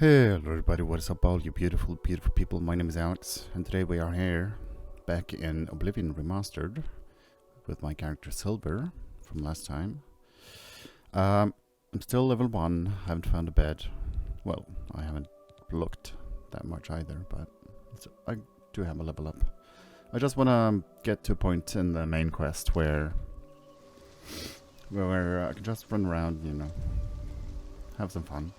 Hello everybody, what is up all you beautiful, beautiful people? My name is Alex, and today we are here, back in Oblivion Remastered, with my character Silver, from last time. I'm still level 1, haven't found a bed. Well, I haven't looked that much either, but I do have a level up. I just want to get to a point in the main quest where I can just run around, you know, have some fun.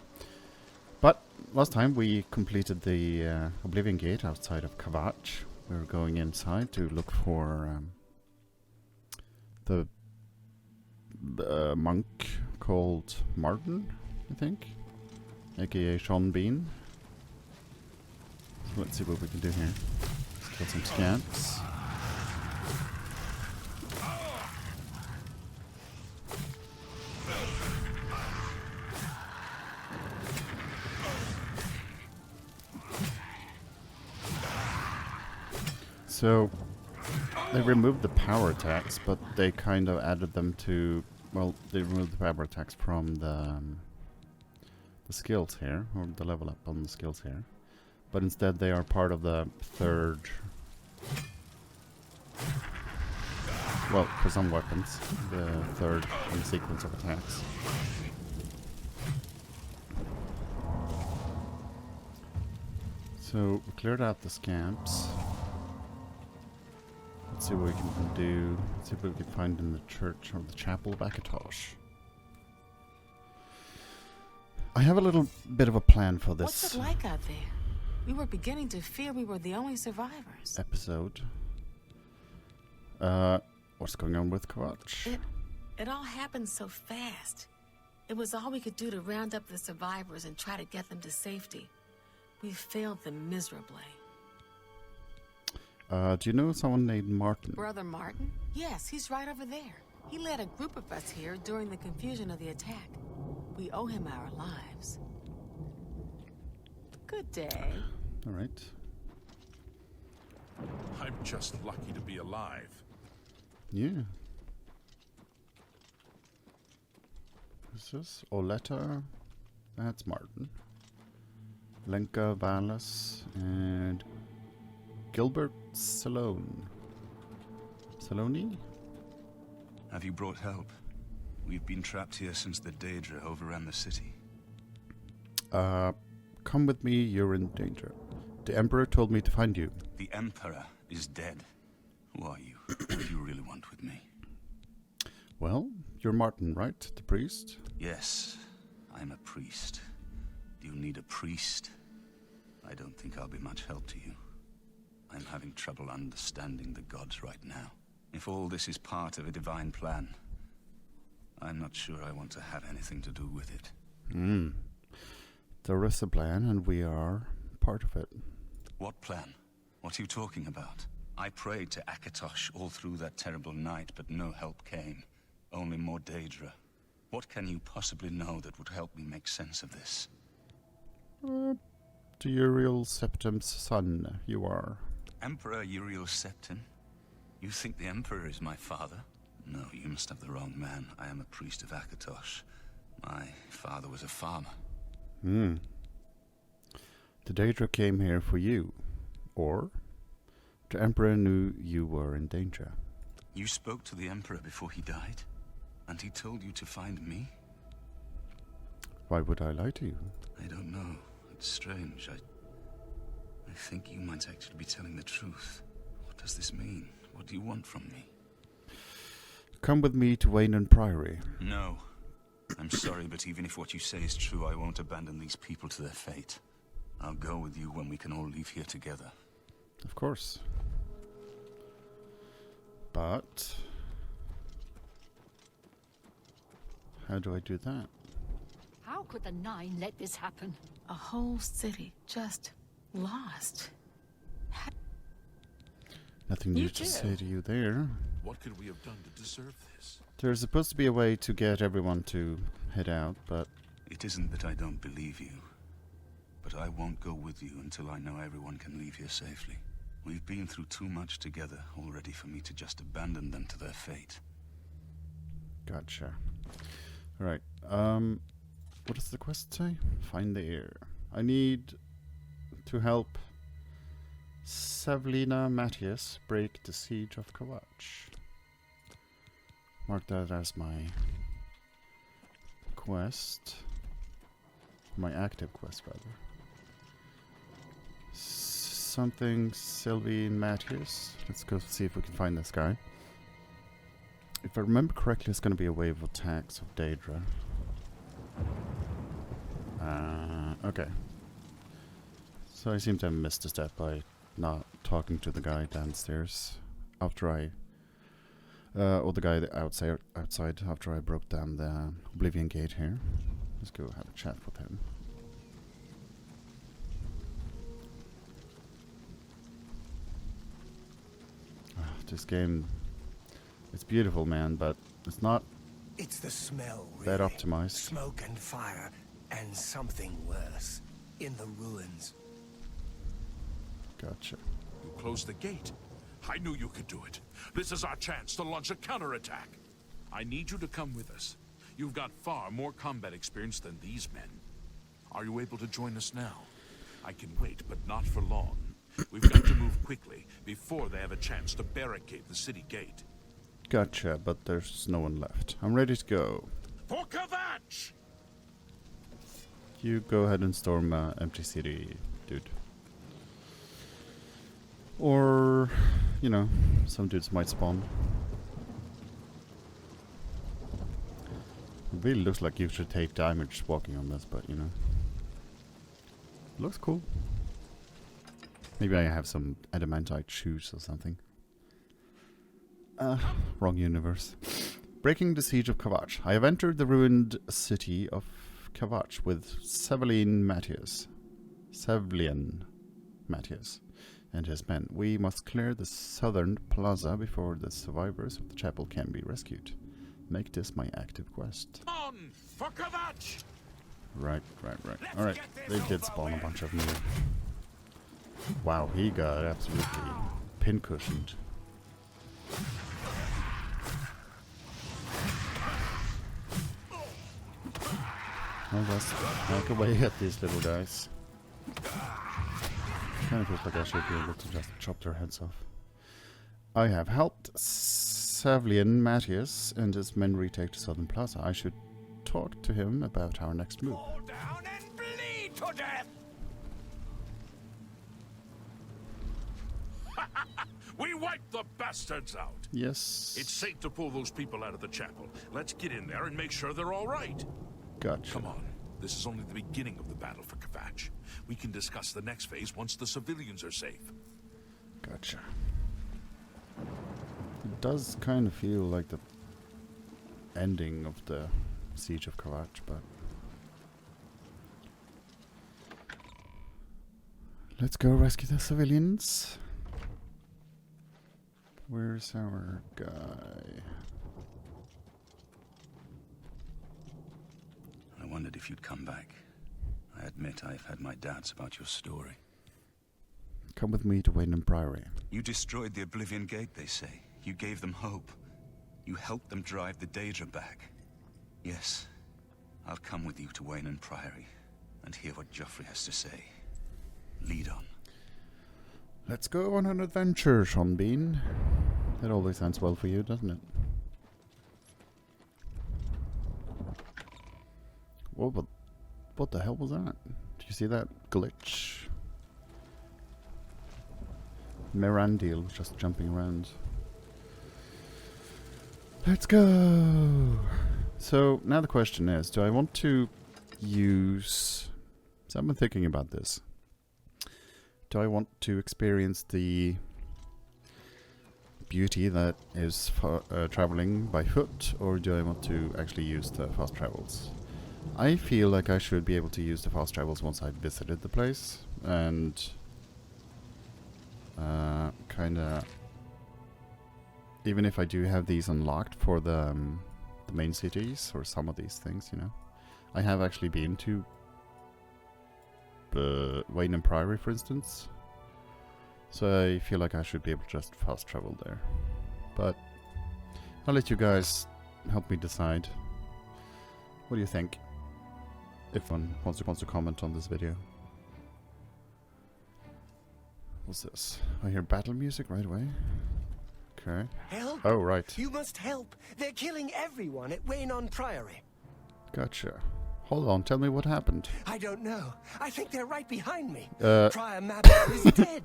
But last time we completed the Oblivion Gate outside of Kavach. We were going inside to look for the monk called Martin, I think, aka Sean Bean. So let's see what we can do here. Let's kill some scamps. So, they removed the power attacks, but they kind of added them to, well, they removed the power attacks from the skills here, or the level up on the skills here. But instead they are part of the third, well, for some weapons, the third in the sequence of attacks. So, we cleared out the scamps. Let's see what we can do. Let's see what we can find in the church or the chapel of Akatosh. I have a little bit of a plan for this. What's it like out there? We were beginning to fear we were the only survivors. Episode. What's going on with Kavach? It all happened so fast. It was all we could do to round up the survivors and try to get them to safety. We failed them miserably. Do you know someone named Martin? Brother Martin? Yes, he's right over there. He led a group of us here during the confusion of the attack. We owe him our lives. Good day. All right. I'm just lucky to be alive. Yeah. Who's this? Oleta. That's Martin. Lenka Valas and Gilbert Salone. Saloni? Have you brought help? We've been trapped here since the Daedra overran the city. Come with me, you're in danger. The Emperor told me to find you. The Emperor is dead. Who are you? What do you really want with me? Well, you're Martin, right? The priest? Yes, I'm a priest. Do you need a priest? I don't think I'll be much help to you. I'm having trouble understanding the gods right now. If all this is part of a divine plan, I'm not sure I want to have anything to do with it. There is a plan, and we are part of it. What plan? What are you talking about? I prayed to Akatosh all through that terrible night, but no help came. Only more Daedra. What can you possibly know that would help me make sense of this? The Uriel Septim's son, you are. Emperor Uriel Septim? You think the Emperor is my father? No, you must have the wrong man. I am a priest of Akatosh. My father was a farmer. The Daedra came here for you. Or the Emperor knew you were in danger. You spoke to the Emperor before he died? And he told you to find me? Why would I lie to you? I don't know. It's strange. I think you might actually be telling the truth. What does this mean? What do you want from me? Come with me to Waynon Priory. No. I'm sorry, but even if what you say is true, I won't abandon these people to their fate. I'll go with you when we can all leave here together. Of course. But how do I do that? How could the Nine let this happen? A whole city just lost. Nothing new to say to you there. What could we have done to deserve this? There's supposed to be a way to get everyone to head out, but It isn't that I don't believe you, but I won't go with you until I know everyone can leave here safely. We've been through too much together already for me to just abandon them to their fate. gotcha. Alright, what does the quest say? Find the heir. I need to help Savlina Matthias break the siege of Kavach. Mark that as my quest. My active quest, rather. Something Sylvain Matthias. Let's go see if we can find this guy. If I remember correctly, it's going to be a wave of attacks of Daedra. Okay. So I seem to have missed a step by not talking to the guy downstairs after I... or the guy outside after I broke down the Oblivion gate here. Let's go have a chat with him. This game, it's beautiful, man, but it's not It's the smell, really. that optimized. Smoke and fire, and something worse. In the ruins. Gotcha. You closed the gate. I knew you could do it. This is our chance to launch a counterattack. I need you to come with us. You've got far more combat experience than these men. Are you able to join us now? I can wait, but not for long. We've got to move quickly before they have a chance to barricade the city gate. Gotcha, but there's no one left. I'm ready to go. For Kavach! You go ahead and storm empty city, dude. Or, you know, some dudes might spawn. It really looks like you should take damage walking on this, but you know. Looks cool. Maybe I have some adamantite shoes or something. Wrong universe. Breaking the siege of Kavach. I have entered the ruined city of Kavach with Savlin Matthias and his men. We must clear the southern plaza before the survivors of the chapel can be rescued. Make this my active quest. On for Kavach! Right. Alright, they did spawn a bunch of new. Wow, he got absolutely pincushioned. Well, let's hack away at these little guys. Kind of feels like I should be able to just chop their heads off. I have helped Savlin Matthias and his men retake the southern plaza. I should talk to him about our next move. Fall down and bleed to death! We wiped the bastards out. Yes. It's safe to pull those people out of the chapel. Let's get in there and make sure they're all right. Gotcha. Come on. This is only the beginning of the battle for Kavach. We can discuss the next phase once the civilians are safe. Gotcha. It does kind of feel like the ending of the siege of Kavach, but let's go rescue the civilians. Where's our guy? I wondered if you'd come back. I admit I've had my doubts about your story. Come with me to Wayland Priory. You destroyed the Oblivion Gate, they say. You gave them hope. You helped them drive the Daedra back. Yes, I'll come with you to Wayland Priory and hear what Joffrey has to say. Lead on. Let's go on an adventure, Sean Bean. That always sounds well for you, doesn't it? Whoa, what the hell was that? Did you see that glitch? Mirandil was just jumping around. Let's go! So, now the question is, do I want to use... So I've been thinking about this. Do I want to experience the beauty that is traveling by foot, or do I want to actually use the fast travels? I feel like I should be able to use the fast travels once I've visited the place, and kinda, even if I do have these unlocked for the main cities, or some of these things, you know. I have actually been to Wayland Priory, for instance. So I feel like I should be able to just fast travel there. But I'll let you guys help me decide. What do you think? If one wants to comment on this video. What's this? I hear battle music right away. Okay. Help! Oh, right. You must help. They're killing everyone at Waynon Priory. Gotcha. Hold on, tell me what happened. I don't know. I think they're right behind me. Uh. Prior Mabel is dead.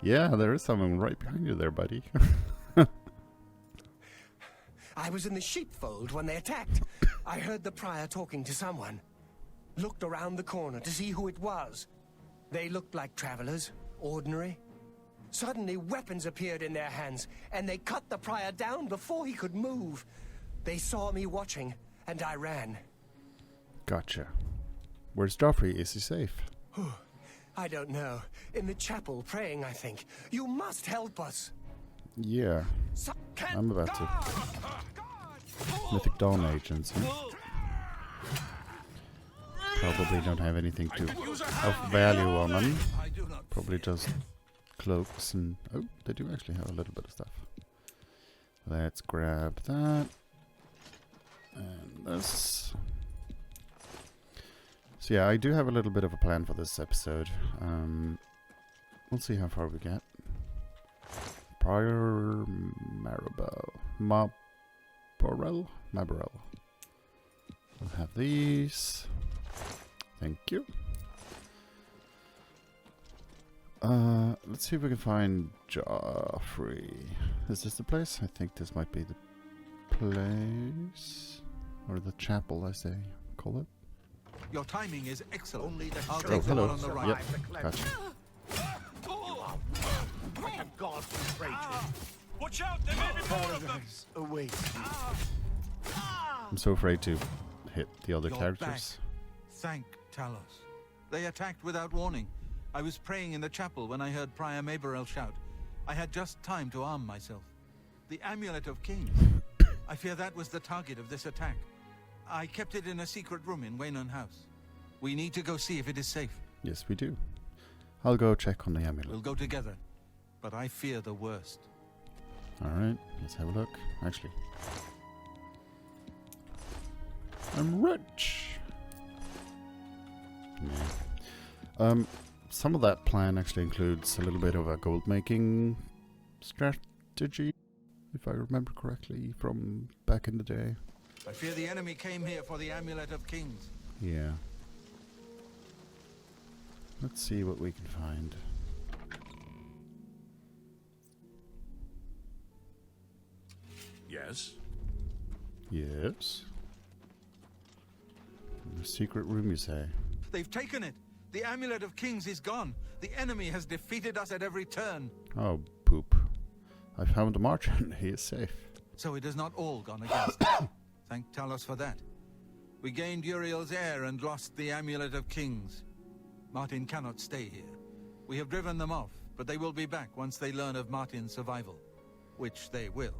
Yeah, there is someone right behind you there, buddy. I was in the sheepfold when they attacked. I heard the prior talking to someone. Looked around the corner to see who it was. They looked like travelers, ordinary. Suddenly, weapons appeared in their hands, and they cut the prior down before he could move. They saw me watching, and I ran. Gotcha. Where's Joffrey? Is he safe? I don't know. In the chapel, praying, I think. You must help us. Yeah, I'm about to. Mythic Dawn agents. Huh? Probably don't have anything of value on them. Probably just cloaks and... Oh, they do actually have a little bit of stuff. Let's grab that. And this. So yeah, I do have a little bit of a plan for this episode. We'll see how far we get. Prior Maribel. Maborel? We'll have these. Thank you. Let's see if we can find Joffrey. Is this the place? I think this might be the place. Or the chapel, I say. Call it. Your timing is excellent. Only the Oh, hello. Yep, gotcha. Watch out! There may be more of them! Await. I'm so afraid to hit the other You're characters. Thank Talos. They attacked without warning. I was praying in the chapel when I heard Prior Maborel shout. I had just time to arm myself. The Amulet of Kings. I fear that was the target of this attack. I kept it in a secret room in Waynon House. We need to go see if it is safe. Yes, we do. I'll go check on the amulet. We'll go together, but I fear the worst. Alright, let's have a look. Actually, I'm rich. Yeah. Some of that plan actually includes a little bit of a gold making strategy, if I remember correctly, from back in the day. I fear the enemy came here for the Amulet of Kings. Yeah. Let's see what we can find. Yes? Yes. In the secret room, you say? They've taken it. The Amulet of Kings is gone. The enemy has defeated us at every turn. Oh, poop. I found the merchant. He is safe. So it has not all gone against us. Thank Talos for that. We gained Uriel's heir and lost the Amulet of Kings. Martin cannot stay here. We have driven them off, but they will be back once they learn of Martin's survival. Which they will.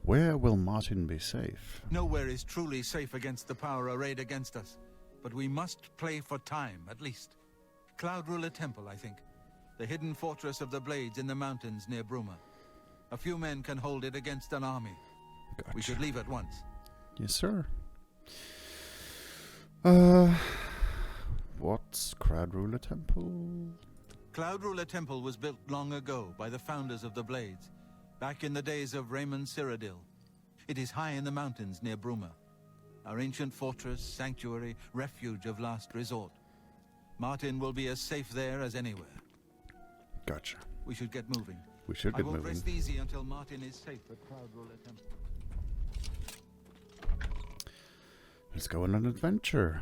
Where will Martin be safe? Nowhere is truly safe against the power arrayed against us. But we must play for time, at least. Cloud Ruler Temple, I think. The hidden fortress of the Blades in the mountains near Bruma. A few men can hold it against an army. Gotcha. We should leave at once. Yes, sir. What's Cloud Ruler Temple? Cloud Ruler Temple was built long ago by the founders of the Blades, back in the days of Raymond Cyrodiil. It is high in the mountains near Bruma. Our ancient fortress, sanctuary, refuge of last resort. Martin will be as safe there as anywhere. Gotcha. We should get moving. We should I get won't moving. rest easy until Martin is safe at Cloud Ruler Temple. Let's go on an adventure.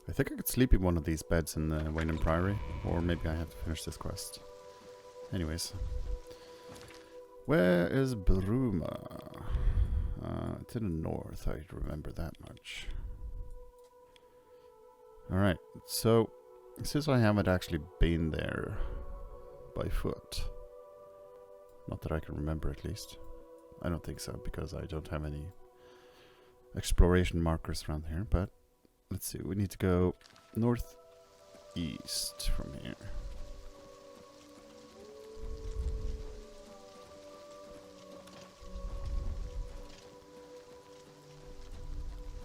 I think I could sleep in one of these beds in Waynon Priory, or maybe I have to finish this quest. Anyways. Where is Bruma? It's in the north, I remember that much. Alright, so since I haven't actually been there by foot, not that I can remember at least. I don't think so, because I don't have any exploration markers around here, but let's see, we need to go northeast from here.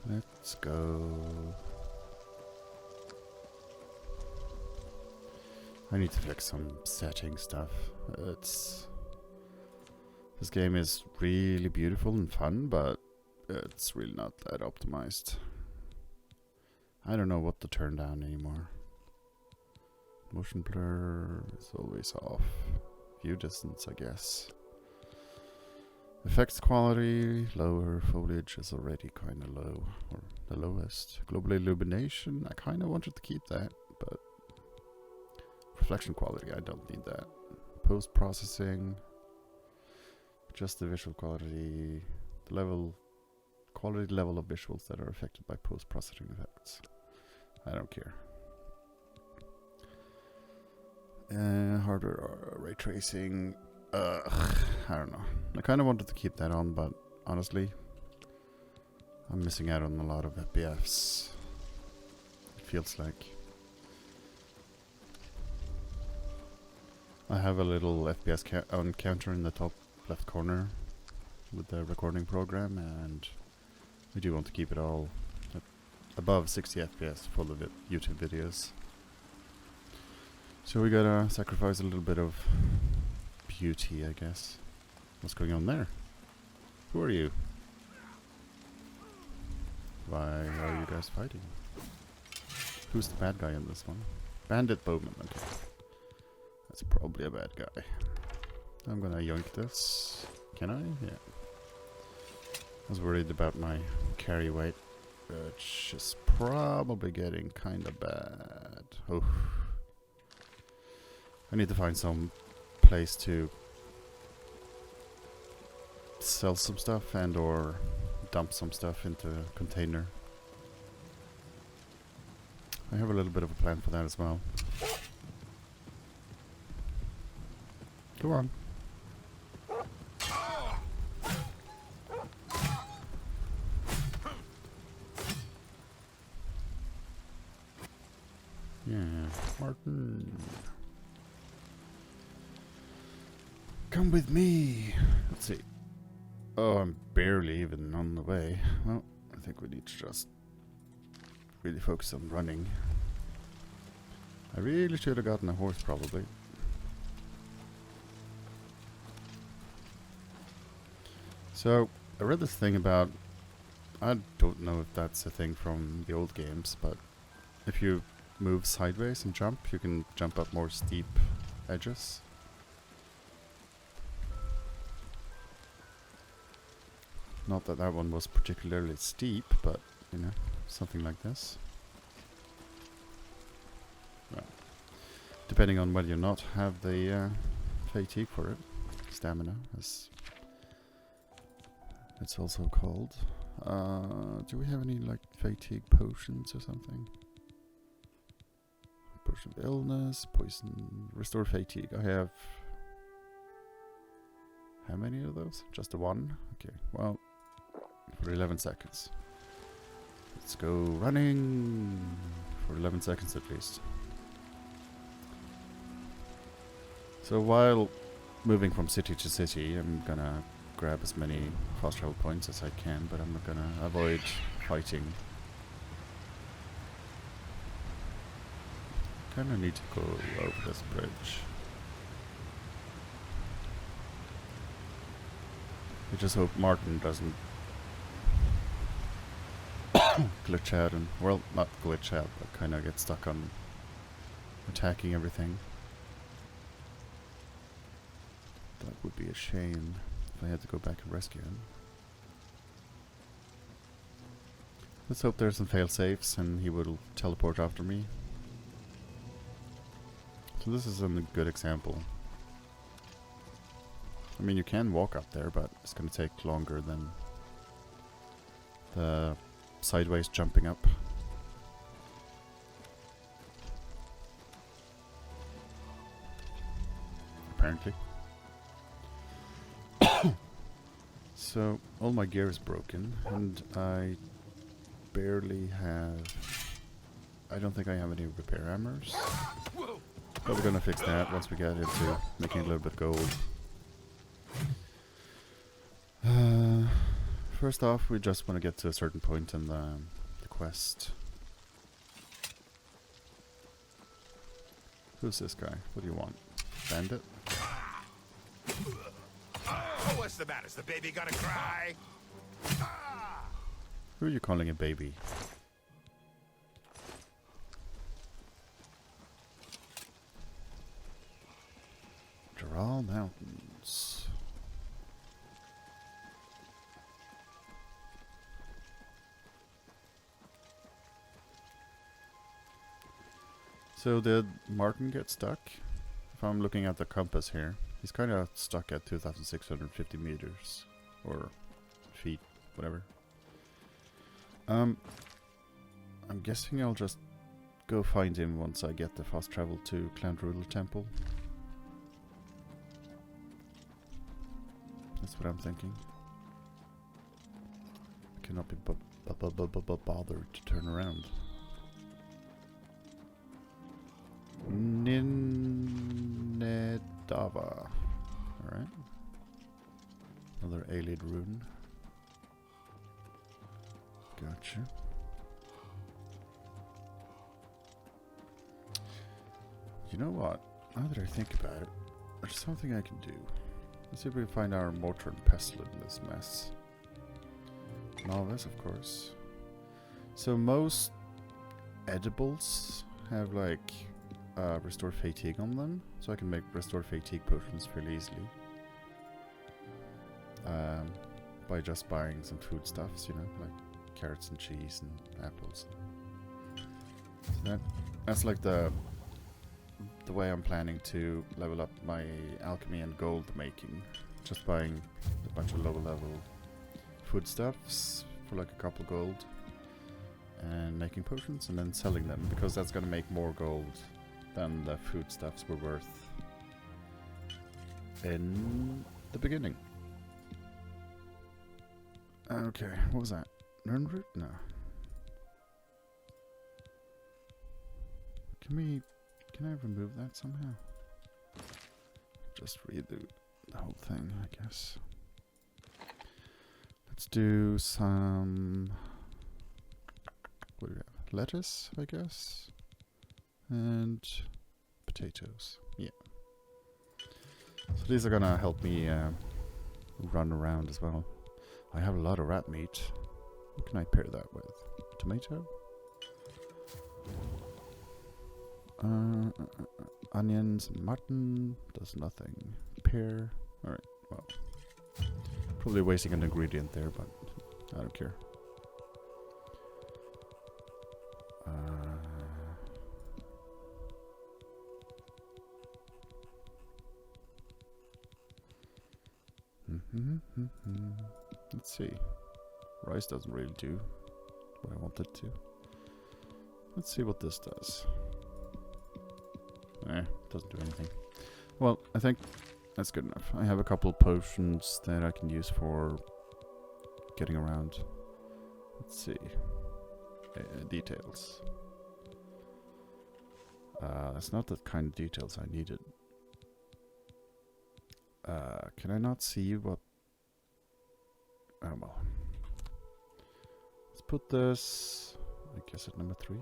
Let's go I need to fix some setting stuff. This game is really beautiful and fun, but it's really not that optimized. I don't know what to turn down anymore. Motion blur is always off. View distance, I guess. Effects quality, lower. Foliage is already kind of low, or the lowest. Global illumination, I kind of wanted to keep that, but reflection quality, I don't need that. Post-processing, just the visual quality, quality level of visuals that are affected by post-processing effects. I don't care. Hardware ray tracing. I don't know. I kind of wanted to keep that on, but honestly, I'm missing out on a lot of FPFs. It feels like. I have a little FPS counter in the top left corner with the recording program, and we do want to keep it all at above 60 FPS for the YouTube videos. So we gotta sacrifice a little bit of beauty, I guess. What's going on there? Who are you? Why are you guys fighting? Who's the bad guy in this one? Bandit Bowman, okay. That's probably a bad guy. I'm gonna yoink this. Can I? Yeah. I was worried about my carry weight, which is probably getting kinda bad. Oh. I need to find some place to sell some stuff and or dump some stuff into a container. I have a little bit of a plan for that as well. Come on. Yeah, Martin. Come with me. Let's see. Oh, I'm barely even on the way. Well, I think we need to just really focus on running. I really should have gotten a horse, probably. So, I read this thing about... I don't know if that's a thing from the old games, but if you move sideways and jump, you can jump up more steep edges. Not that that one was particularly steep, but, you know, something like this. Well, depending on whether or not have the fatigue for it. Stamina, as it's also called. Do we have any, like, fatigue potions or something? Potion of illness, poison, restore fatigue. I have... How many of those? Just the one? Okay, well... For 11 seconds. Let's go running for 11 seconds at least. So while moving from city to city, I'm gonna grab as many fast travel points as I can, but I'm not gonna avoid fighting. Kinda need to go over this bridge. I just hope Martin doesn't glitch out and, well, not glitch out, but kind of get stuck on attacking everything. That would be a shame if I had to go back and rescue him. Let's hope there's some fail safes and he will teleport after me. So this is a good example. I mean, you can walk up there, but it's going to take longer than the sideways jumping up. Apparently. So, all my gear is broken, and I barely have... I don't think I have any repair hammers. But we're gonna fix that once we get into making a little bit of gold. First off, we just want to get to a certain point in the quest. Who's this guy? What do you want? Bandit? Oh, what's the matter? Is the baby gonna cry? Who are you calling a baby? Dural Mountains. So did Martin get stuck? If I'm looking at the compass here, he's kind of stuck at 2,650 meters. Or feet, whatever. I'm guessing I'll just go find him once I get the fast travel to Clandrudel Temple. That's what I'm thinking. I cannot be bothered to turn around. Ninedava. Alright. Another Aelid rune. Gotcha. You know what? Now that I think about it, there's something I can do. Let's see if we can find our mortar and pestle in this mess. Novice, of course. So most edibles have like restore fatigue on them, so I can make restore fatigue potions fairly easily. By just buying some foodstuffs, you know, like carrots and cheese and apples. So that's like the way I'm planning to level up my alchemy and gold making. Just buying a bunch of lower level foodstuffs for like a couple gold and making potions and then selling them, because that's gonna make more gold than the foodstuffs were worth in the beginning. Okay, what was that? Nernroot? No. Can I remove that somehow? Just read the whole thing, I guess. Let's do some... What do we have? Lettuce, I guess? And potatoes. Yeah. So these are gonna help me run around as well. I have a lot of rat meat. What can I pair that with? Tomato? Onions and mutton does nothing. Pear. Alright, well. Probably wasting an ingredient there, but I don't care. Let's see. Rice doesn't really do what I want it to. Let's see what this does. Doesn't do anything. Well, I think that's good enough. I have a couple of potions that I can use for getting around. Let's see. Details. That's not the kind of details I needed. Can I not see what... Oh well. Let's put this, I guess, at number 3.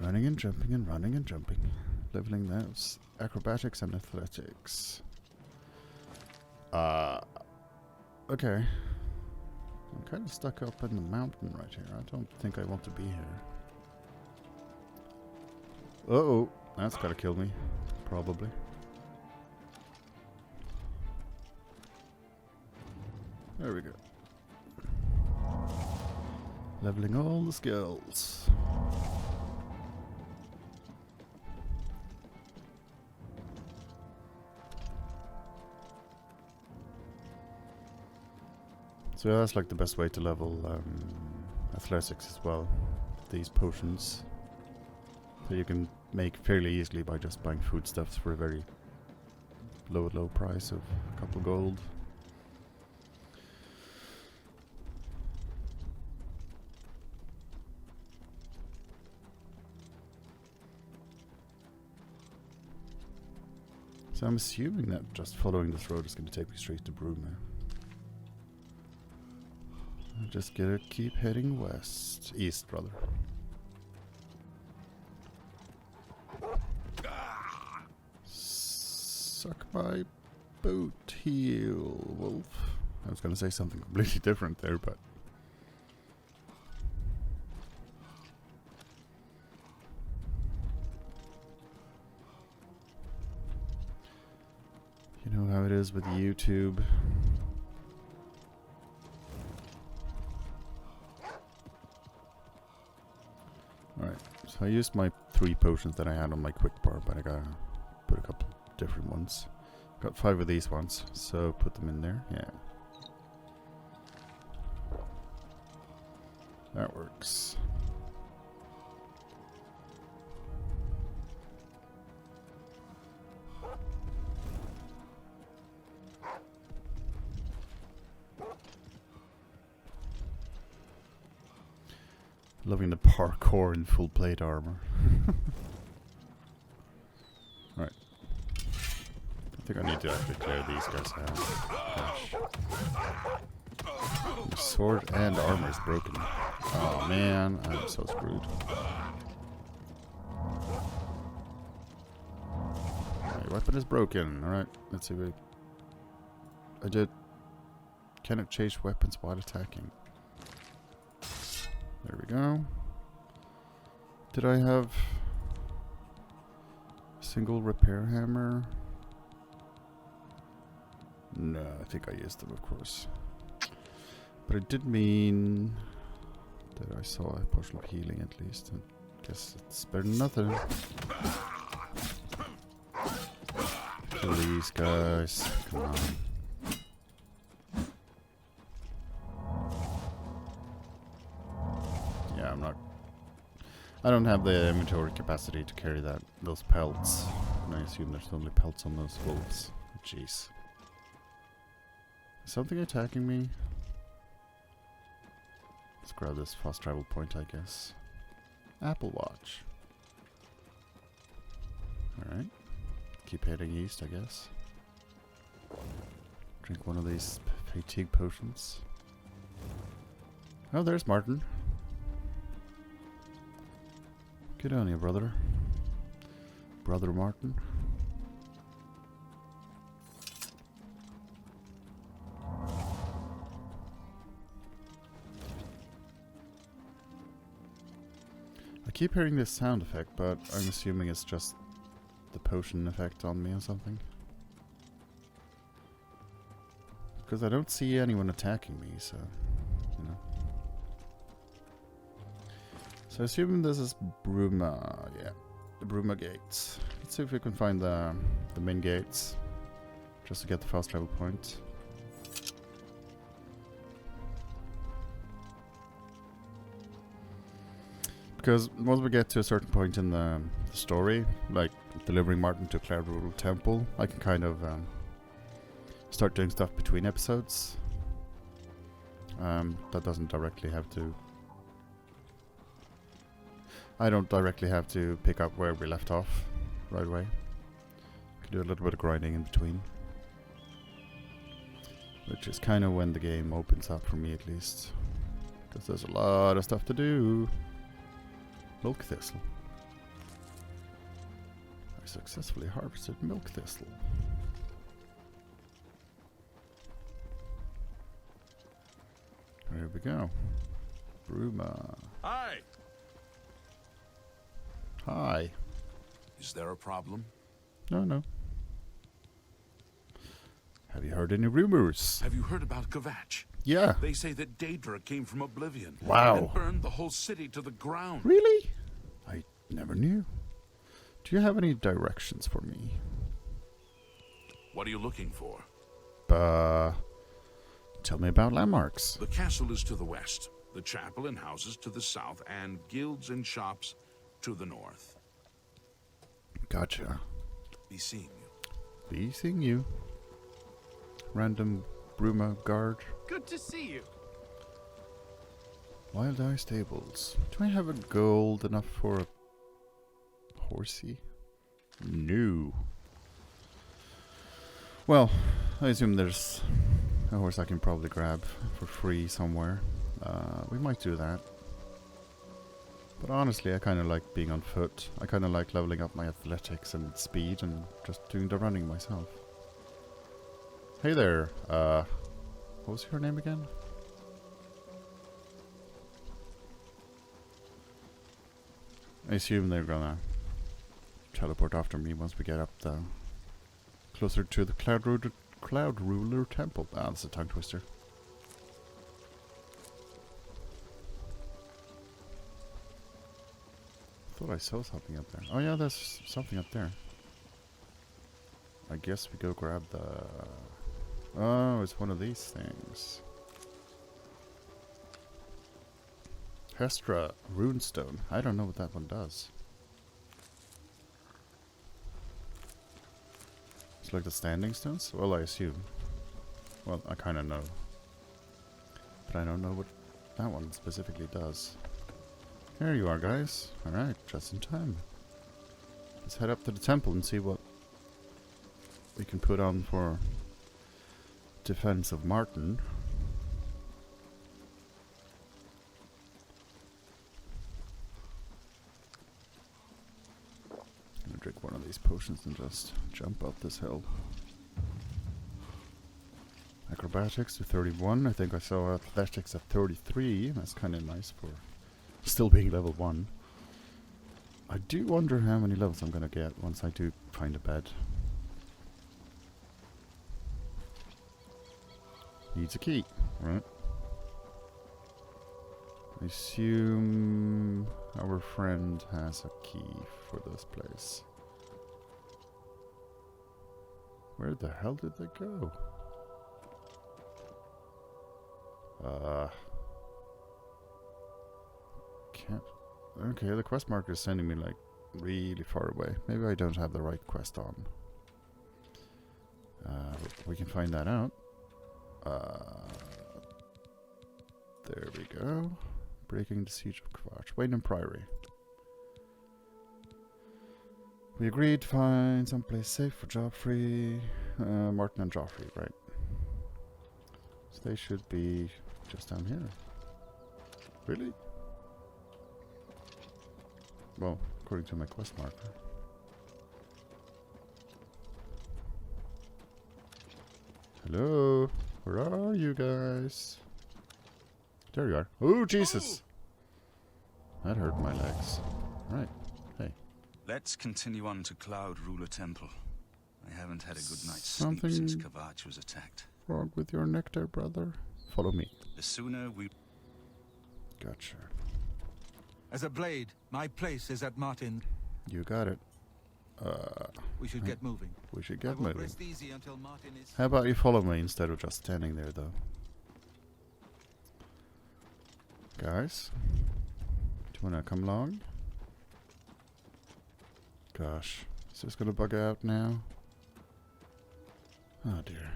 Running and jumping and running and jumping. Leveling those. Acrobatics and athletics. Okay. I'm kind of stuck up in the mountain right here. I don't think I want to be here. Uh-oh. That's gotta kill me. Probably. There we go. Leveling all the skills. So that's like the best way to level athletics as well. These potions. So you can make fairly easily by just buying foodstuffs for a very low price of a couple gold. So I'm assuming that just following this road is going to take me straight to Bruma. I'm just gonna keep heading west. East, rather. Suck my boot heel, wolf. I was gonna say something completely different there, but... You know how it is with YouTube. Alright, so I used my 3 potions that I had on my quick bar, but I gotta put a couple different ones. Got 5 of these ones, so put them in there, yeah. That works. Loving the parkour in full plate armor. Right. I think I need to actually clear these guys out. Gosh. Sword and armor is broken. Oh man, I'm so screwed. My weapon is broken. Alright, let's see what I did. Cannot change weapons while attacking. There we go. Did I have a single repair hammer? No, I think I used them, of course. But it did mean that I saw a potion of healing at least. I guess it's better than nothing. Kill these guys. Come on. Yeah, I don't have the inventory capacity to carry those pelts. And I assume there's only pelts on those wolves. Jeez. Is something attacking me? Let's grab this fast travel point, I guess. Apple Watch. Alright. Keep heading east, I guess. Drink one of these fatigue potions. Oh, there's Martin. Get on here, brother. Brother Martin. I keep hearing this sound effect, but I'm assuming it's just the potion effect on me or something. Because I don't see anyone attacking me, so, you know. So I assume this is Bruma, yeah, the Bruma gates. Let's see if we can find the main gates, just to get the fast travel point. Because once we get to a certain point in the story, like delivering Martin to Cloud Rule Temple, I can kind of start doing stuff between episodes. That doesn't directly have to... I don't directly have to pick up where we left off right away. I can do a little bit of grinding in between. Which is kind of when the game opens up for me, at least. Because there's a lot of stuff to do. Milk thistle. I successfully harvested milk thistle. There we go. Bruma. Hi! Hi. Is there a problem? No. Have you heard any rumors? Have you heard about Kvatch? Yeah. They say that Daedra came from Oblivion. Wow. And burned the whole city to the ground. Really? I never knew. Do you have any directions for me? What are you looking for? Tell me about landmarks. The castle is to the west, the chapel and houses to the south, and guilds and shops to the north. Gotcha. Be seeing you. Be seeing you. Random Bruma guard. Good to see you. Wild Eye Stables. Do I have a gold enough for a horsey? No. Well, I assume there's a horse I can probably grab for free somewhere. We might do that. But honestly, I kind of like being on foot. I kind of like leveling up my athletics and speed and just doing the running myself. Hey there, what was your name again? I assume they're gonna teleport after me once we get up the closer to the Cloud Ruler Temple. Ah, that's a tongue twister. Thought I saw something up there. Oh yeah, there's something up there. I guess we go grab the... Oh, it's one of these things. Hestra Runestone. I don't know what that one does. It's like the standing stones? Well, I assume. Well, I kind of know. But I don't know what that one specifically does. There you are, guys. Alright, just in time. Let's head up to the temple and see what we can put on for defense of Martin. I'm gonna drink one of these potions and just jump up this hill. Acrobatics to 31. I think I saw athletics at 33. That's kind of nice for still being level 1. I do wonder how many levels I'm gonna get once I do find a bed. Needs a key, right? I assume our friend has a key for this place. Where the hell did they go? Can't. Okay, the quest marker is sending me like really far away. Maybe I don't have the right quest on. We can find that out. There we go. Breaking the siege of Kvarch. Wayne and Priory. We agreed to find someplace safe for Joffrey. Martin and Joffrey, right. So they should be just down here. Really? Well, according to my quest marker. Hello? Where are you guys? There you are. Oh, Jesus! That hurt my legs. Right. Hey. Let's continue on to Cloud Ruler Temple. I haven't had a good night's sleep since Kvarch was attacked. Wrong with your neck there, brother? Follow me. The sooner we... Gotcha. As a blade, my place is at Martin. You got it. We should get moving. We should I get won't moving. rest easy until Martin is... How about you follow me instead of just standing there, though? Guys? Do you want to come along? Gosh. Is this going to bug out now? Oh, dear.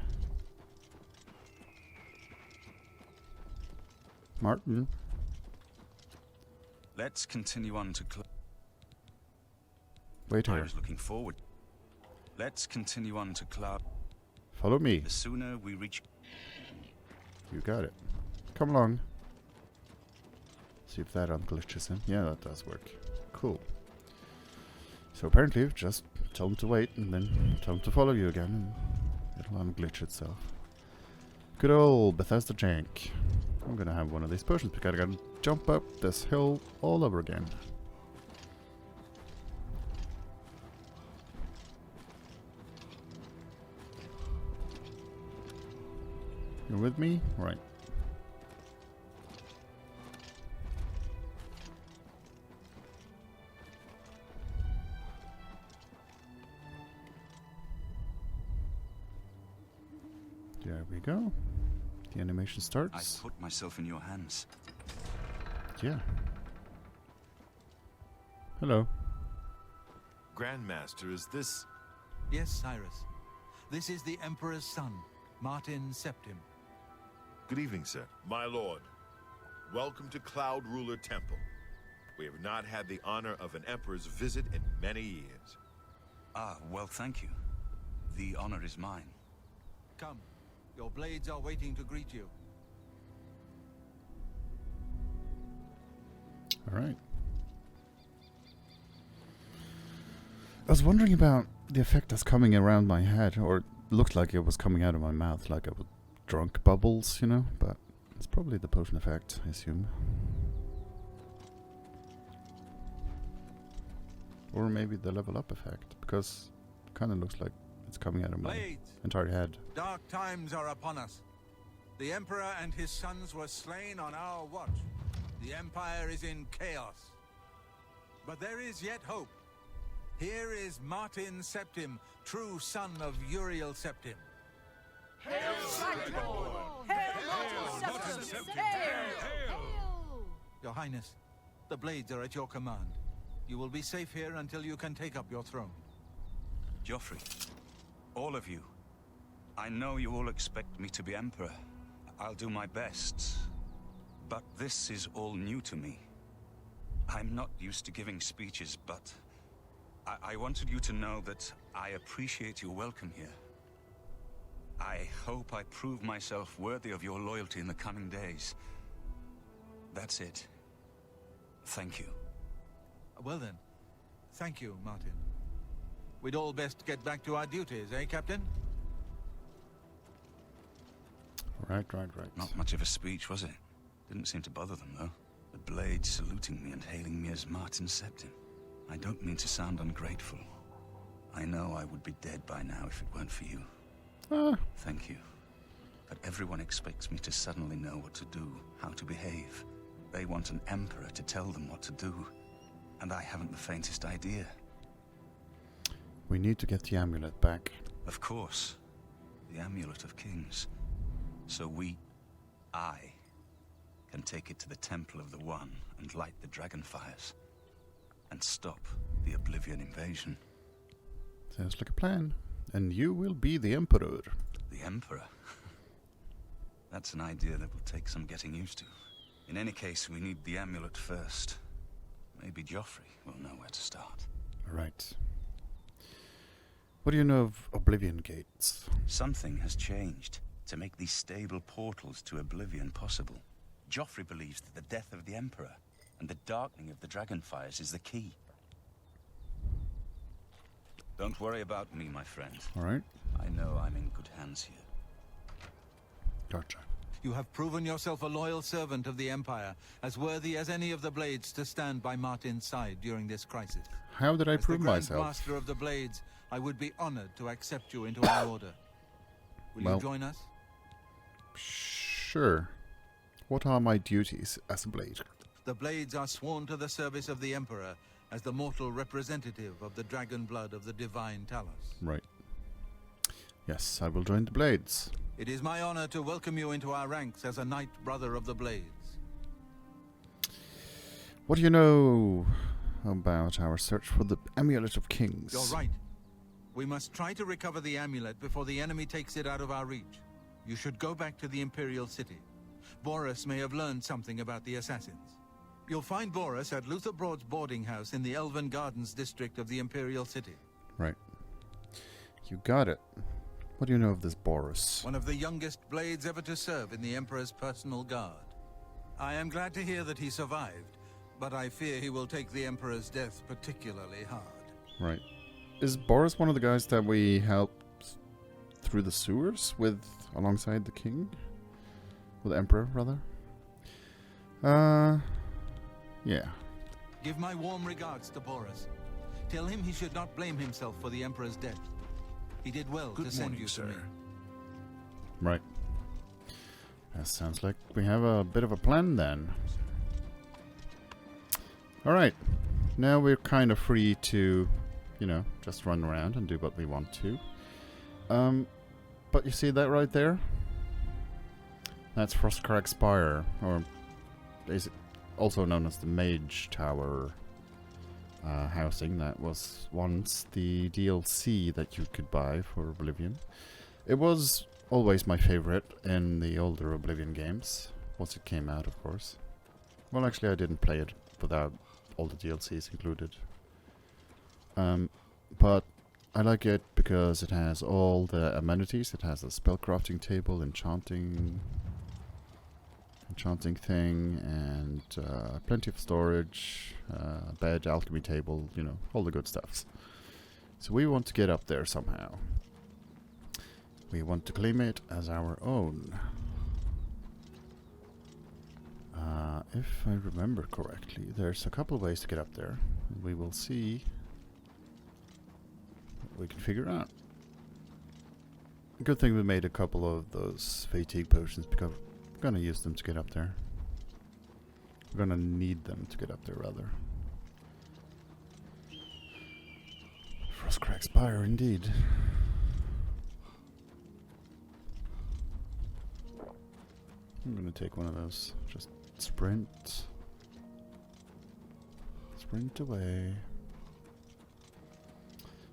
Martin? Let's continue on to Wait I here. was looking forward. Let's continue on to Cloud. Follow me. The sooner we reach... You got it. Come along. See if that unglitches him. Yeah, that does work. Cool. So apparently, just tell him to wait and then tell him to follow you again and it'll unglitch itself. Good old Bethesda jank. I'm gonna have one of these potions because I gotta jump up this hill all over again. You're with me? Right. There we go. The animation starts. I put myself in your hands. Yeah. Hello. Grandmaster, is this... Yes, Cyrus. This is the Emperor's son, Martin Septim. Good evening, sir. My lord, welcome to Cloud Ruler Temple. We have not had the honor of an emperor's visit in many years. Ah, well, thank you. The honor is mine. Come. Your blades are waiting to greet you. Alright. I was wondering about the effect that's coming around my head, or it looked like it was coming out of my mouth, like I was drunk bubbles, you know, but it's probably the potion effect, I assume. Or maybe the level up effect, because it kind of looks like it's coming out of my Blades, entire head. dark times are upon us. The Emperor and his sons were slain on our watch. The Empire is in chaos. But there is yet hope. Here is Martin Septim, true son of Uriel Septim. Your Highness, the blades are at your command. You will be safe here until you can take up your throne. Joffrey, all of you. I know you all expect me to be Emperor. I'll do my best. But this is all new to me. I'm not used to giving speeches, but I wanted you to know that I appreciate your welcome here. I hope I prove myself worthy of your loyalty in the coming days. That's it. Thank you. Well then, thank you, Martin. We'd all best get back to our duties, eh, Captain? Right. Not much of a speech, was it? Didn't seem to bother them, though. The blades saluting me and hailing me as Martin Septim. I don't mean to sound ungrateful. I know I would be dead by now if it weren't for you. Thank you. But everyone expects me to suddenly know what to do, how to behave. They want an emperor to tell them what to do. And I haven't the faintest idea. We need to get the amulet back. Of course. The Amulet of Kings. So I, can take it to the Temple of the One and light the dragon fires. And stop the Oblivion invasion. Sounds like a plan. And you will be the Emperor. The Emperor? That's an idea that will take some getting used to. In any case, we need the amulet first. Maybe Joffrey will know where to start. Right. What do you know of Oblivion Gates? Something has changed to make these stable portals to Oblivion possible. Joffrey believes that the death of the Emperor and the darkening of the Dragonfires is the key. Don't worry about me, my friend. Alright. I know I'm in good hands here. Gotcha. You have proven yourself a loyal servant of the Empire, as worthy as any of the Blades to stand by Martin's side during this crisis. How did I As prove the Grand myself? Master of the Blades, I would be honored to accept you into our order. Will Well, you join us? Sure. What are my duties as a blade? The Blades are sworn to the service of the Emperor as the mortal representative of the dragon blood of the divine Talos. Right. Yes, I will join the Blades. It is my honor to welcome you into our ranks as a Knight Brother of the Blades. What do you know about our search for the Amulet of Kings? You're right. We must try to recover the amulet before the enemy takes it out of our reach. You should go back to the Imperial City. Boris may have learned something about the assassins. You'll find Boris at Luther Broad's boarding house in the Elven Gardens district of the Imperial City. Right. You got it. What do you know of this Boris? One of the youngest Blades ever to serve in the Emperor's personal guard. I am glad to hear that he survived, but I fear he will take the Emperor's death particularly hard. Right. Is Boris one of the guys that we helped through the sewers with alongside the king? With the Emperor, rather? Yeah. Give my warm regards to Boris. Tell him he should not blame himself for the Emperor's death. He did well to send you to me. Right. That sounds like we have a bit of a plan then. Alright. Now we're kind of free to, you know, just run around and do what we want to. But you see that right there? That's Frostcrag Spire, or is it also known as the Mage Tower housing. That was once the DLC that you could buy for Oblivion. It was always my favorite in the older Oblivion games, once it came out, of course. Well, actually, I didn't play it without all the DLCs included. But I like it because it has all the amenities. It has a spellcrafting table, enchanting thing, and plenty of storage, bed, alchemy table, you know, all the good stuffs. So we want to get up there somehow. We want to claim it as our own. If I remember correctly, there's a couple of ways to get up there. We will see what we can figure out. Good thing we made a couple of those fatigue potions, because we're gonna use them to get up there. We're gonna need them to get up there, rather. Frostcrack Spire, indeed. I'm gonna take one of those. Just sprint. Sprint away.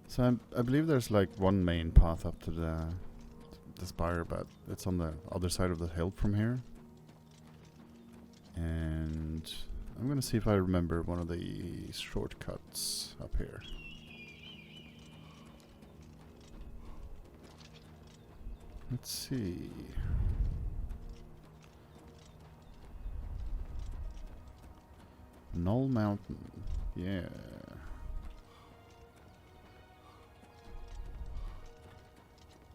So I believe there's like one main path up to the spire, but it's on the other side of the hill from here. And I'm gonna see if I remember one of the shortcuts up here. Let's see. Knoll Mountain. Yeah.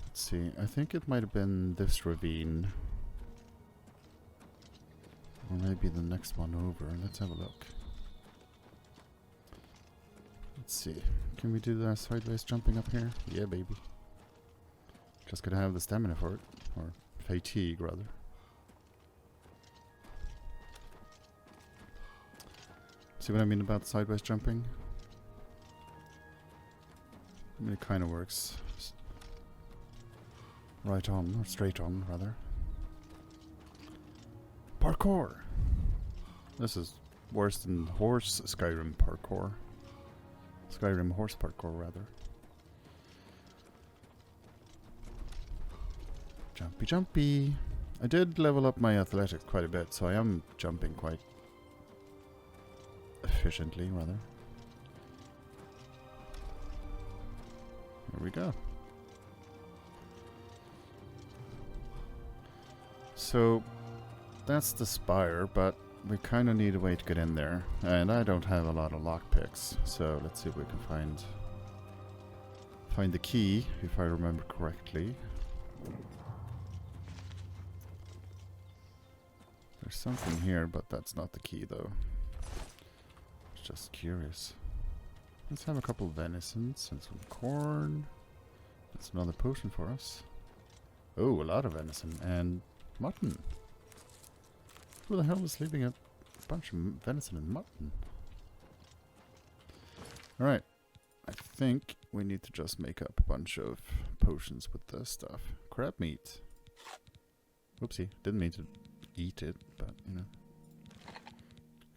Let's see. I think it might have been this ravine. Or maybe the next one over. Let's have a look. Let's see. Can we do the sideways jumping up here? Yeah, baby. Just gotta have the stamina for it. Or fatigue, rather. See what I mean about sideways jumping? I mean, it kind of works. Right on, or straight on, rather. Parkour! This is worse than horse Skyrim parkour. Skyrim horse parkour, rather. Jumpy, jumpy! I did level up my athletics quite a bit, so I am jumping quite efficiently, rather. Here we go. So that's the spire, but we kind of need a way to get in there, and I don't have a lot of lockpicks, so let's see if we can find the key, if I remember correctly. There's something here, but that's not the key, though. Just curious. Let's have a couple of venisons and some corn. That's another potion for us. Oh, a lot of venison and mutton. Who the hell is leaving a bunch of venison and mutton? Alright. I think we need to just make up a bunch of potions with this stuff. Crab meat. Oopsie, didn't mean to eat it, but you know.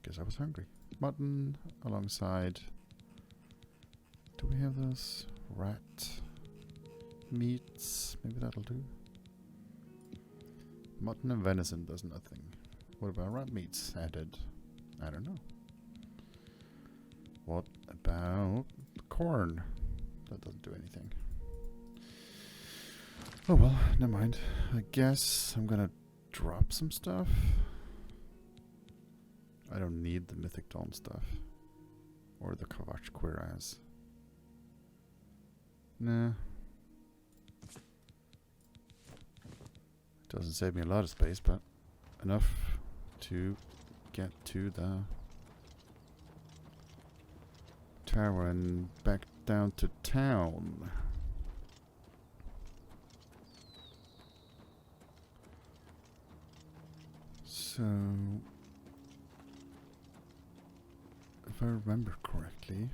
Guess I was hungry. Mutton alongside. Do we have those rat meats? Maybe that'll do. Mutton and venison does nothing. What about rat meats added? I don't know. What about corn? That doesn't do anything. Oh well, never mind. I guess I'm gonna drop some stuff. I don't need the Mythic Dawn stuff. Or the Kavach Cuirass. Nah. Doesn't save me a lot of space, but enough to get to the tower and back down to town. So, if I remember correctly,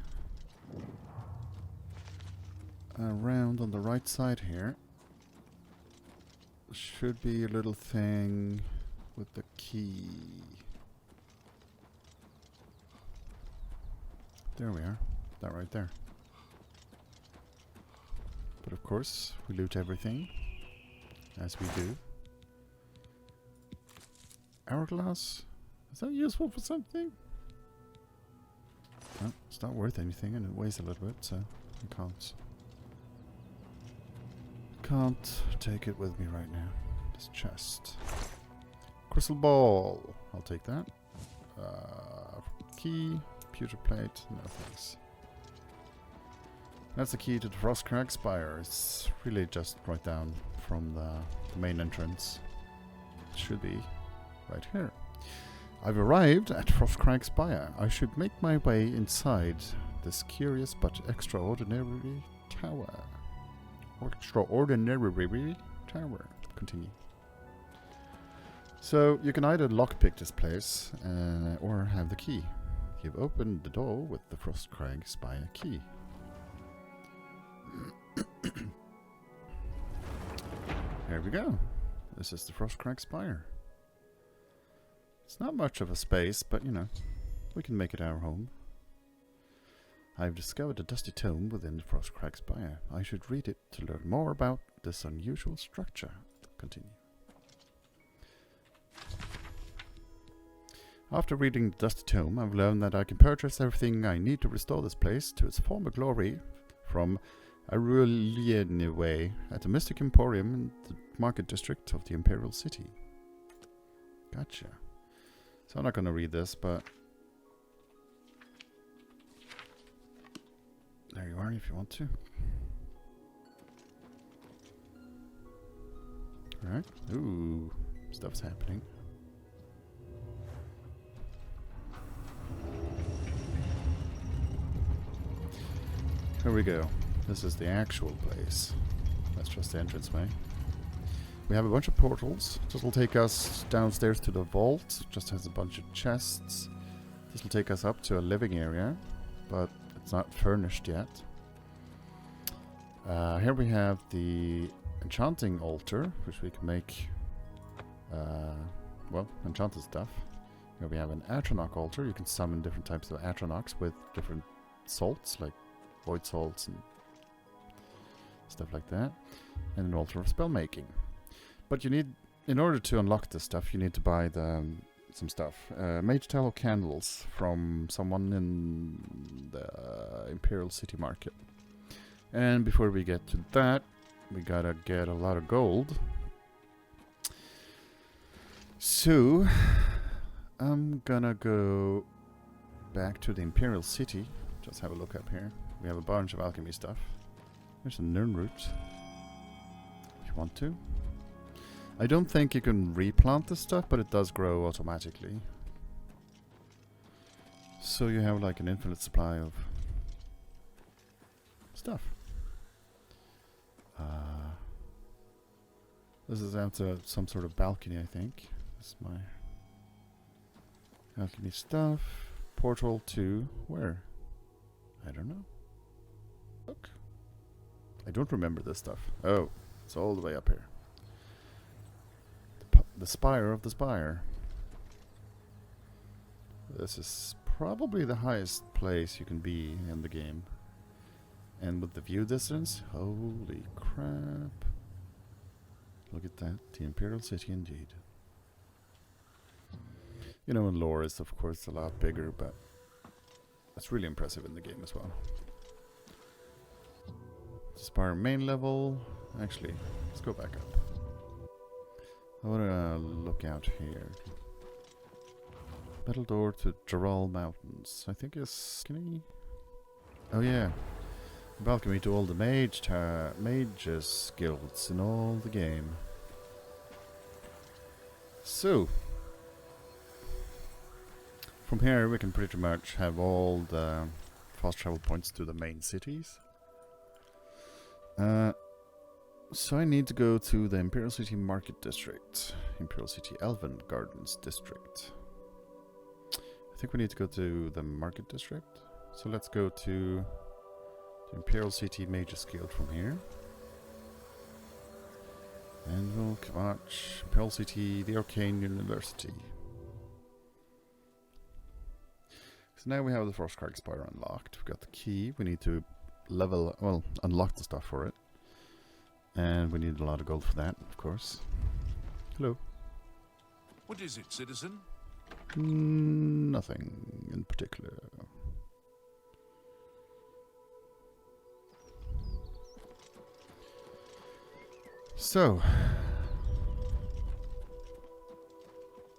around on the right side here should be a little thing with the key. There we are. That right there. But of course, we loot everything, as we do. Hourglass? Is that useful for something? No, it's not worth anything, and it weighs a little bit, so it counts. can't take it with me right now. This chest. Crystal ball. I'll take that. Key. Pewter plate. No thanks. That's the key to the Frostcrag Spire. It's really just right down from the main entrance. It should be right here. I've arrived at Frostcrag Spire. I should make my way inside this curious but extraordinary tower. Extraordinary tower. Continue. So you can either lockpick this place or have the key. You've opened the door with the Frostcrag Spire key. Here we go. This is the Frostcrag Spire. It's not much of a space, but you know, we can make it our home. I've discovered a dusty tome within the Frostcrag Spire. I should read it to learn more about this unusual structure. Continue. After reading the dusty tome, I've learned that I can purchase everything I need to restore this place to its former glory from Aurelian Way at the Mystic Emporium in the market district of the Imperial City. Gotcha. So I'm not going to read this, but there you are if you want to. Alright. Ooh, stuff's happening. Here we go. This is the actual place. That's just the entranceway. We have a bunch of portals. This will take us downstairs to the vault. Just has a bunch of chests. This will take us up to a living area, but it's not furnished yet. Here we have the enchanting altar, which we can make, well, enchanted stuff. Here we have an Atronach altar. You can summon different types of Atronachs with different salts, like void salts and stuff like that. And an altar of spell making. But you need, in order to unlock this stuff, you need to buy some stuff. Mage tallow candles from someone in the Imperial City Market. And before we get to that, we gotta get a lot of gold. So, I'm gonna go back to the Imperial City. Just have a look up here. We have a bunch of alchemy stuff. There's a Nirn root. If you want to. I don't think you can replant this stuff, but it does grow automatically. So you have like an infinite supply of stuff. This is out to some sort of balcony, I think. This is my alchemy stuff. Portal to where? I don't know. Look. I don't remember this stuff. Oh, it's all the way up here. The spire of the spire. This is probably the highest place you can be in the game. And with the view distance, holy crap. Look at that, the Imperial City indeed. You know, in lore it's of course a lot bigger, but it's really impressive in the game as well. Spire main level. Actually, let's go back up. I want to look out here. Metal door to Jaral Mountains. I think it's... Can he... Oh yeah. Balcony to all the mages guilds in all the game. So, from here we can pretty much have all the fast travel points to the main cities. So I need to go to the Imperial City Market District. Imperial City Elven Gardens District. I think we need to go to the Market District. So let's go to the Imperial City Mages Guild from here. And we'll watch Imperial City, the Arcane University. So now we have the Frostcrag Spire unlocked. We've got the key. We need to unlock the stuff for it. And we need a lot of gold for that, of course. Hello. What is it, citizen? Nothing in particular. So,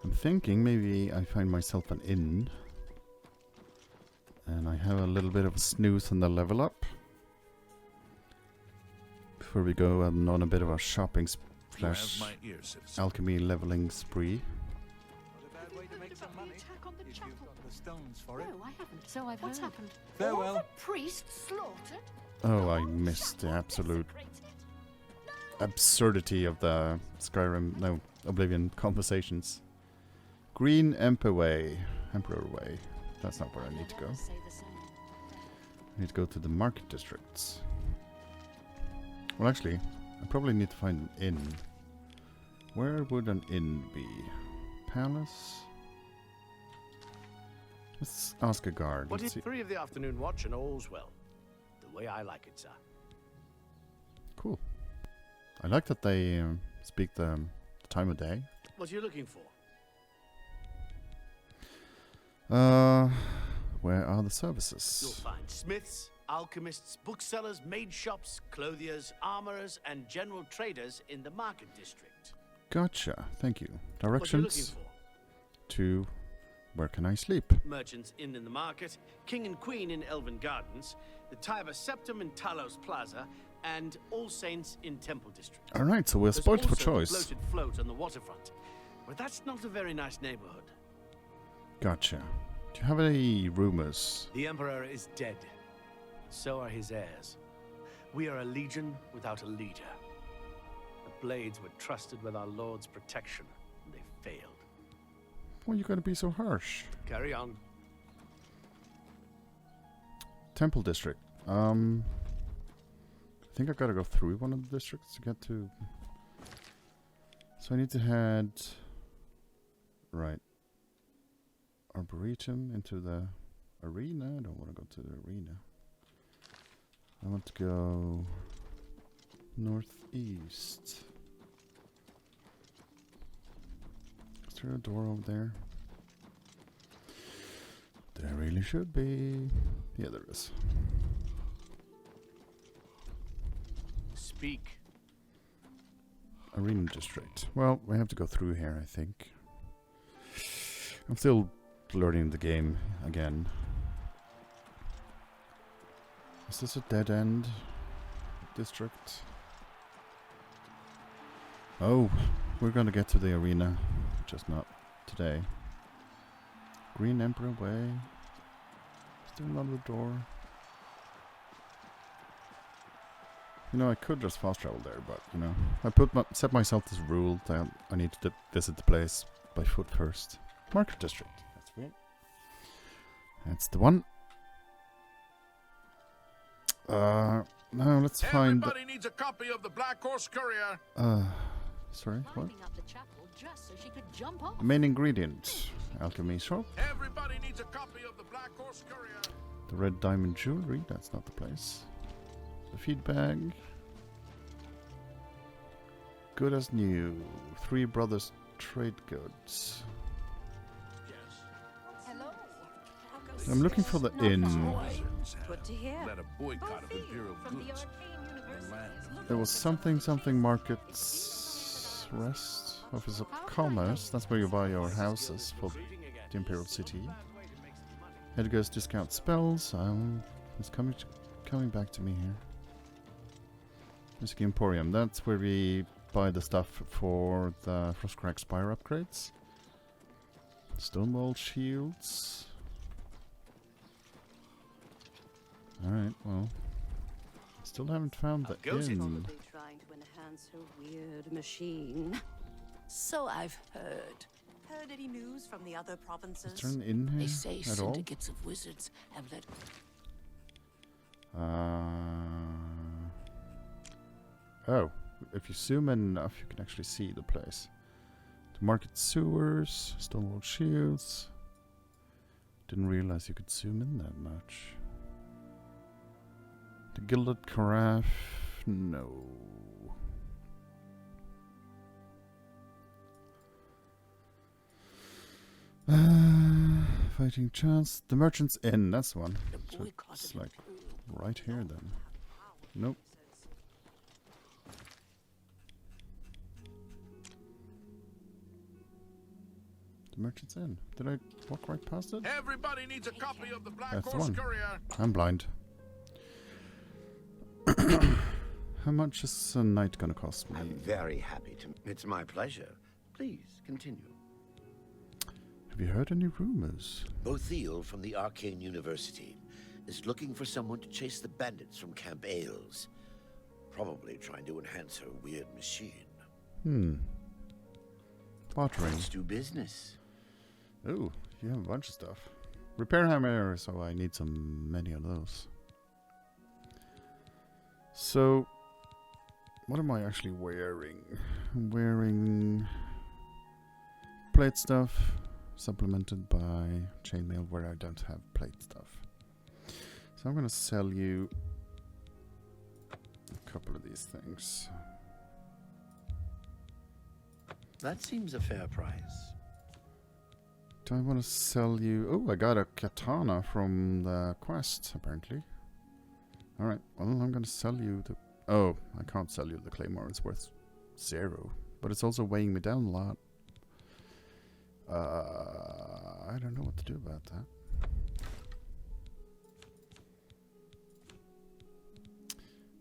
I'm thinking maybe I find myself an inn. And I have a little bit of a snooze on the level up. Before we go on a bit of a shopping slash my ear, citizen. alchemy leveling spree. Not a bad way to make some money. Attack on the If chapel. you've got the stones for it. No, I haven't. So I've What's happened? Farewell. All the priests slaughtered? Oh, I missed the absolute absurdity of the Skyrim, no, Oblivion conversations. Green Emperor Way. That's not where I need to go. I need to go to the market districts. Well, actually, I probably need to find an inn. Where would an inn be? Palace? Let's ask a guard. What Let's is see. 3 of the afternoon watch and all's well? The way I like it, sir. Cool. I like that they speak the time of day. What are you looking for? Where are the You'll services? find smiths, alchemists, booksellers, maid shops, clothiers, armorers, and general traders in the market district. Gotcha. Thank you. What are you looking Directions for? to where can I sleep? Merchants Inn in the market, King and Queen in Elven Gardens, the Tiber Septum in Talos Plaza, and All Saints in Temple District. All right, so we're There's spoiled for also choice. a bloated float on the waterfront, but that's not a very nice neighborhood. Gotcha. Do you have any rumors? The Emperor is dead. So are his heirs. We are a legion without a leader. The Blades were trusted with our Lord's protection, and they failed. Why are you gonna be so harsh? Carry on. Temple District. I think I gotta go through one of the districts to get to. So I need to head right. Arboretum into the arena. I don't want to go to the arena. I want to go northeast. Is there a door over there? There really should be. Yeah, there is. Speak. Arena district. Well, we have to go through here, I think. I'm still learning the game again. Is this a dead end district? Oh, we're gonna get to the arena, just not today. Green Emperor Way. Is there another door? You know, I could just fast travel there, but you know, I set myself this rule that I need to visit the place by foot first. Market district. That's weird. That's the one. Now let's find. Everybody needs a copy of the Black Horse Courier. Sorry, what? Lining up the chapel just so she could jump off. Main ingredient. Alchemy shop. Everybody needs a copy of the Black Horse Courier. The red diamond jewelry. That's not the place. The feed bag. Good as new. Three Brothers Trade Goods. Hello. I'm looking for the inn. Good to hear. Led a boycott of Imperial goods. There was something markets rest office of commerce. That's where you buy your houses for the Imperial City. Edgar's discount spells. It's coming back to me here. Music Emporium. That's where we buy the stuff for the Frostcrack Spire upgrades. Stonewall shields. Alright, well. Still haven't found the inn. Probably trying to enhance her weird machine. So I've heard. Heard any news from the other provinces? Is there an inn They here say at all? syndicates of wizards have let... Oh, if you zoom in enough, you can actually see the place. The market sewers, Stonewall shields. Didn't realize you could zoom in that much. The gilded carafe, no. Fighting chance. The Merchant's Inn, that's the one. So it's like right here then. Nope. The Merchant's Inn. Did I walk right past it? Everybody needs a copy of the Black That's the Horse one. Courier. I'm blind. How much is a night gonna cost me? I'm very happy to... It's my pleasure. Please, continue. Have you heard any rumors? Bothiel from the Arcane University is looking for someone to chase the bandits from Camp Ailes. Probably trying to enhance her weird machine. Bartering. Let's do business. Oh, you have a bunch of stuff. Repair hammer, so I need many of those. So, what am I actually wearing? I'm wearing plate stuff, supplemented by chainmail where I don't have plate stuff. So I'm gonna sell you a couple of these things. That seems a fair price. Do I want to sell you... Oh, I got a katana from the quest, apparently. Alright, well, I'm going to sell you the... Oh, I can't sell you the claymore. It's worth 0. But it's also weighing me down a lot. I don't know what to do about that.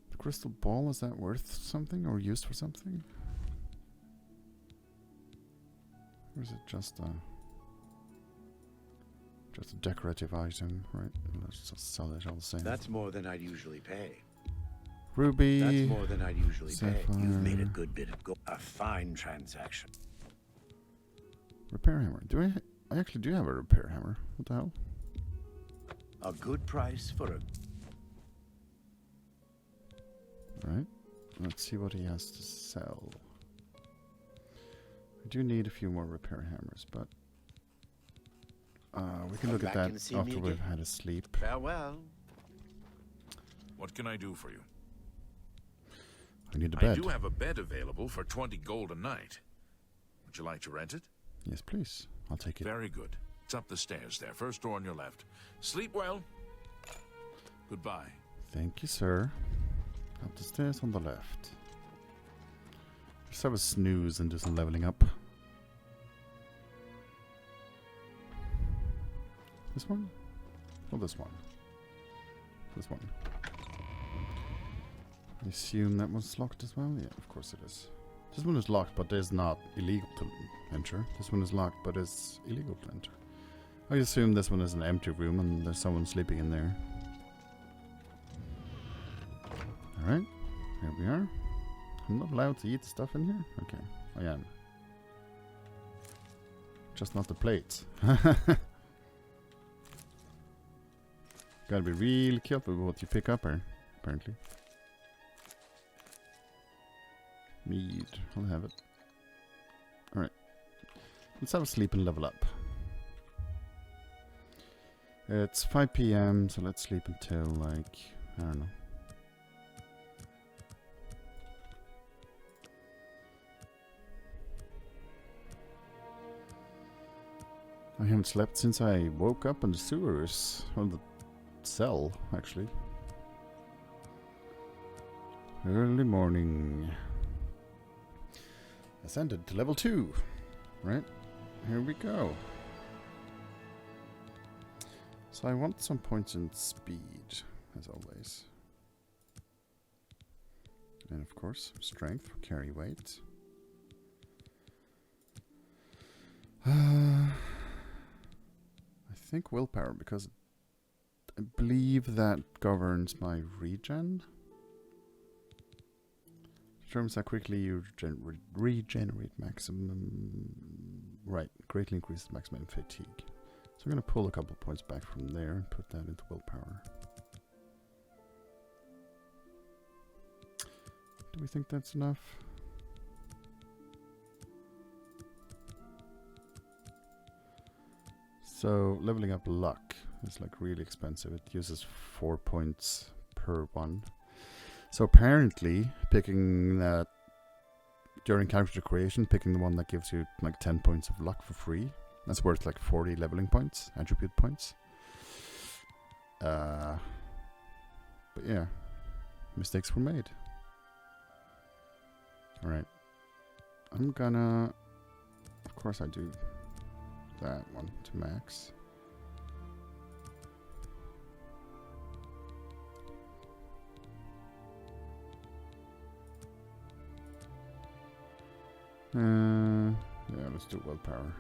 The crystal ball, is that worth something or used for something? Or is it just a decorative item, right? Let's just sell it all the same. That's more than I'd usually pay. Ruby. That's more than I'd usually sapphire. pay. You've made a good bit of gold. A fine transaction. Repair hammer. I actually do have a repair hammer. What the hell? A good price for a... Right. Let's see what he has to sell. I do need a few more repair hammers, but we can look at that after we've had a sleep. Farewell. What can I do for you? I need a bed. I do have a bed available for 20 gold a night. Would you like to rent it? Yes, please. I'll take it. Very good. It's up the stairs there. First door on your left. Sleep well. Goodbye. Thank you, sir. Up the stairs on the left. Just have a snooze and do some leveling up. This one? Or this one? This one. I assume that one's locked as well? Yeah, of course it is. This one is locked, but is not illegal to enter. This one is locked, but is illegal to enter. I assume this one is an empty room and there's someone sleeping in there. Alright, here we are. I'm not allowed to eat stuff in here? Okay, I am. Just not the plates. Gotta be really careful with what you pick up here, apparently. Mead, I'll have it. Alright. Let's have a sleep and level up. It's 5 PM, so let's sleep until, like, I don't know. I haven't slept since I woke up in the sewers. Or the cell, actually. Early morning. Ascended to level 2. Right? Here we go. So I want some points in speed, as always. And of course, strength for carry weight. I think willpower, because I believe that governs my regen. Determines how quickly you regenerate maximum. Right, greatly increases maximum fatigue. So I'm going to pull a couple points back from there and put that into willpower. Do we think that's enough? So leveling up luck is like really expensive. It uses 4 points per one. So apparently picking that during character creation, picking the one that gives you like 10 points of luck for free, that's worth like 40 leveling points, attribute points. But yeah, mistakes were made. Alright. I'm gonna... Of course I do. that one to max. Yeah, let's do willpower.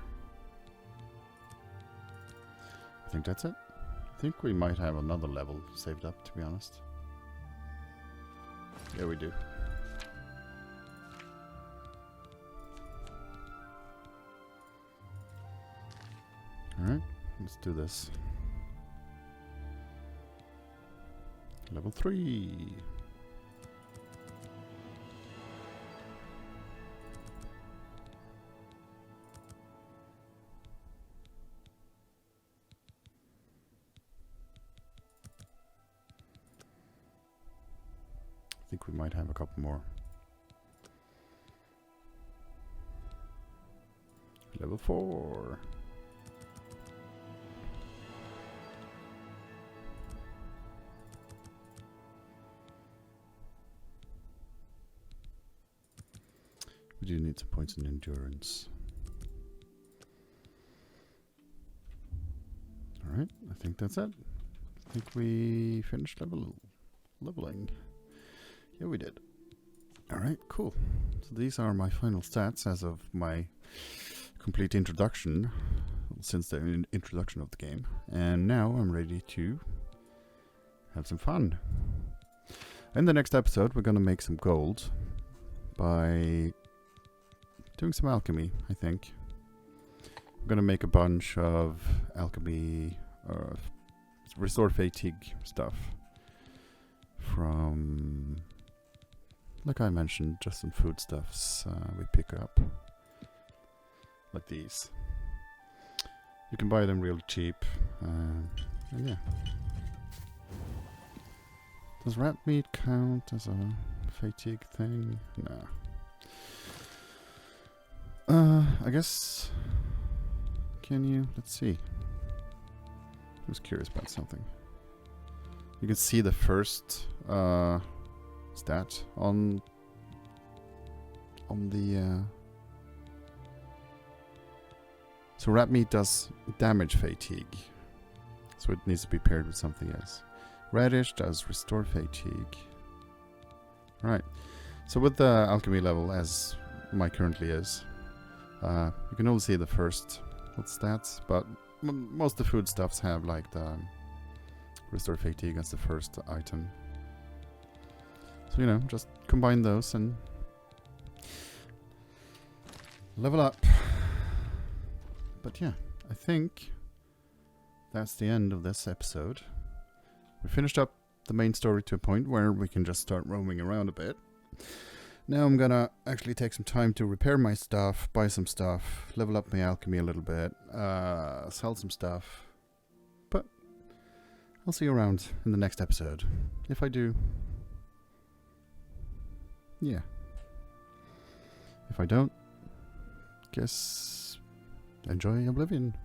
I think that's it. I think we might have another level saved up, to be honest. Yeah, we do. Alright, let's do this. Level 3. I think we might have a couple more. Level 4. We do need some points in endurance. Alright, I think that's it. I think we finished leveling. Yeah, we did. Alright, cool. So these are my final stats as of my complete introduction, since the introduction of the game. And now I'm ready to have some fun. In the next episode, we're gonna make some gold by doing some alchemy, I think. I'm gonna make a bunch of alchemy, restore fatigue stuff from, like I mentioned, just some foodstuffs we pick up, like these. You can buy them really cheap, and yeah. Does rat meat count as a fatigue thing? No. I guess. Can you? Let's see. I was curious about something. You can see the first stat on the. So rat meat does damage fatigue, so it needs to be paired with something else. Radish does restore fatigue. Right. So with the alchemy level as my currently is, you can only see the first stats, but most of the foodstuffs have like the restore fatigue as the first item. So, you know, just combine those and level up. But yeah, I think that's the end of this episode. We finished up the main story to a point where we can just start roaming around a bit. Now I'm gonna actually take some time to repair my stuff, buy some stuff, level up my alchemy a little bit, sell some stuff. But I'll see you around in the next episode. If I do, yeah. If I don't, guess enjoy Oblivion.